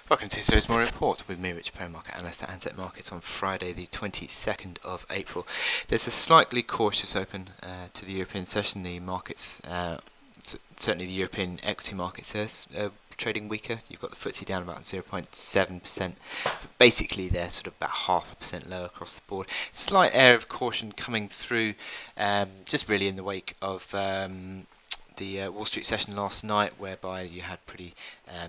Welcome to today's morning report with me, Rich Perry, market analyst at Ansett Markets on Friday, the 22nd of April. There's a slightly cautious open to the European session. The markets, certainly the European equity markets, are trading weaker. You've got the FTSE down about 0.7%. But basically, they're sort of about 0.5% lower across the board. Slight air of caution coming through, just really in the wake of the Wall Street session last night, whereby you had pretty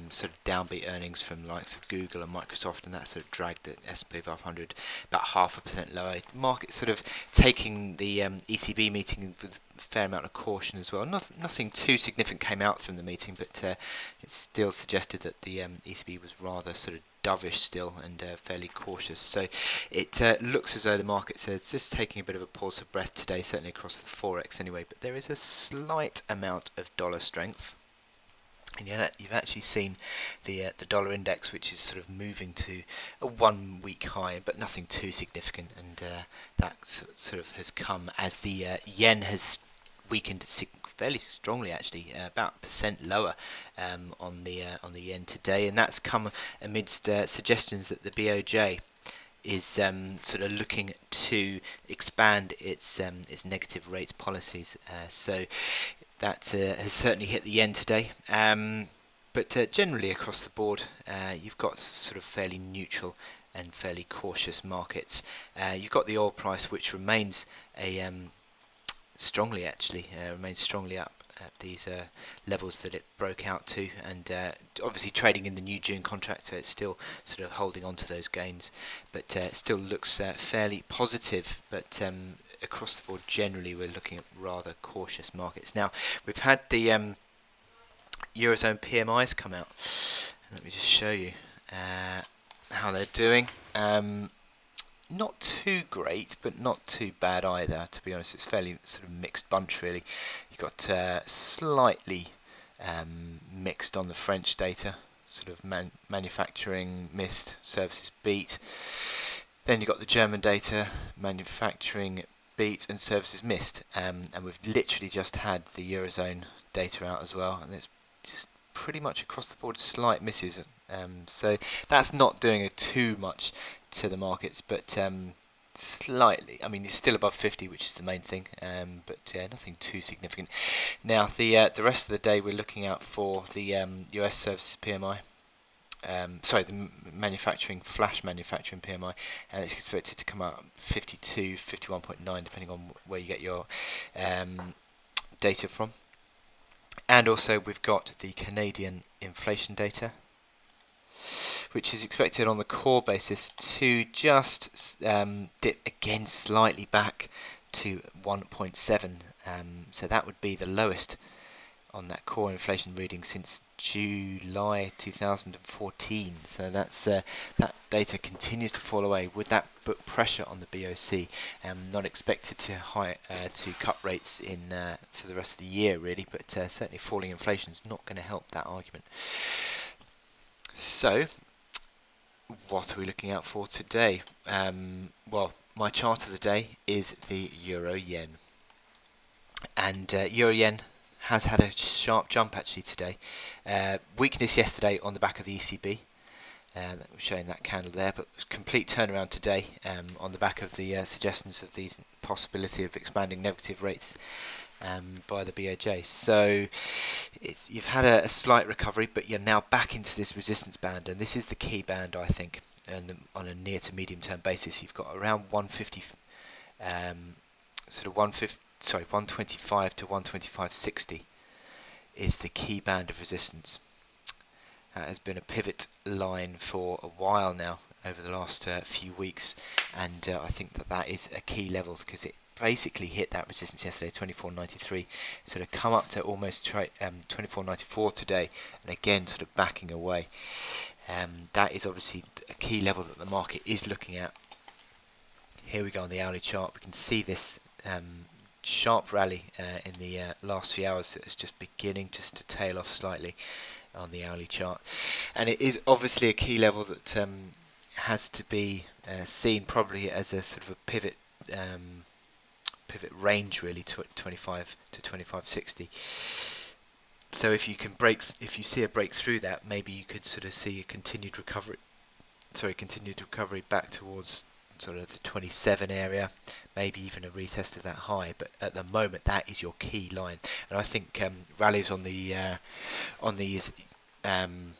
sort of downbeat earnings from the likes of Google and Microsoft, and that sort of dragged the S&P 500 about 0.5% lower. The market sort of taking the ECB meeting with a fair amount of caution as well. Nothing too significant came out from the meeting, but it still suggested that the ECB was rather sort of dovish still and fairly cautious. So it looks as though the markets are just taking a bit of a pause of breath today, certainly across the Forex anyway, but there is a slight amount of dollar strength. And you've actually seen the dollar index, which is sort of moving to a 1 week high, but nothing too significant, and that sort of has come as the yen has weakened fairly strongly, actually, about 1% lower on the yen today, and that's come amidst suggestions that the BOJ is sort of looking to expand its negative rates policies. So that has certainly hit the yen today. But generally across the board, you've got sort of fairly neutral and fairly cautious markets. You've got the oil price, which remains strongly up at these levels that it broke out to, and obviously trading in the new June contract, so it's still sort of holding on to those gains, but it still looks fairly positive. But across the board, generally, we're looking at rather cautious markets. Now, we've had the Eurozone PMIs come out. Let me just show you how they're doing. Not too great, but not too bad either, to be honest. It's fairly sort of mixed bunch, really. You've got slightly mixed on the French data, sort of manufacturing missed, services beat. Then you've got the German data, manufacturing beat and services missed. And we've literally just had the Eurozone data out as well, and it's just pretty much across the board slight misses. So that's not doing too much to the markets, but slightly. I mean, it's still above 50, which is the main thing, but nothing too significant. Now, the rest of the day, we're looking out for the US services PMI. The flash manufacturing PMI, and it's expected to come out 52, 51.9, depending on where you get your data from. And also, we've got the Canadian inflation data, which is expected on the core basis to just dip again slightly back to 1.7. So that would be the lowest on that core inflation reading since July 2014. So that's that data continues to fall away. Would that put pressure on the BOC? Not expected to cut rates in for the rest of the year, really, but certainly falling inflation is not going to help that argument. So, what are we looking out for today? Well, my chart of the day is the Euro Yen. And Euro Yen has had a sharp jump actually today. Weakness yesterday on the back of the ECB. That was showing that candle there, but complete turnaround today on the back of the suggestions of the possibility of expanding negative rates by the BOJ. So you've had a slight recovery, but you're now back into this resistance band, and this is the key band, I think. And on a near to medium term basis, you've got around 150, 125 to 125.60 is the key band of resistance. That has been a pivot line for a while now, over the last few weeks, and I think that is a key level, because it basically hit that resistance yesterday, 24.93, sort of come up to almost 24.94 today, and again sort of backing away. That is obviously a key level that the market is looking at. Here we go on the hourly chart. We can see this sharp rally in the last few hours that is just beginning just to tail off slightly on the hourly chart, and it is obviously a key level that has to be seen probably as a sort of a pivot range, really, to 25 to 25.60. So if you can break, if you see a break through that, maybe you could sort of see a continued recovery back towards sort of the 27 area, maybe even a retest of that high. But at the moment, that is your key line, and I think rallies on these um,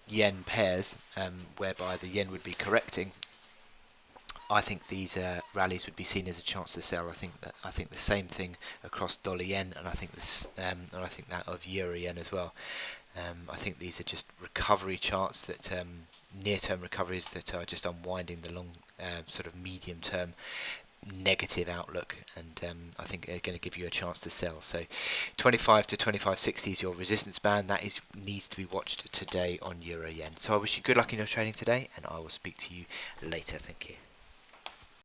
yen pairs, whereby the yen would be correcting. I think these rallies would be seen as a chance to sell. I think the same thing across dollar yen, and I think that of euro yen as well. I think these are just recovery charts that near-term recoveries that are just unwinding the long sort of medium-term negative outlook, and I think they're going to give you a chance to sell. So 25 to 25.60 is your resistance band. That is needs to be watched today on euro yen. So I wish you good luck in your trading today, and I will speak to you later. Thank you.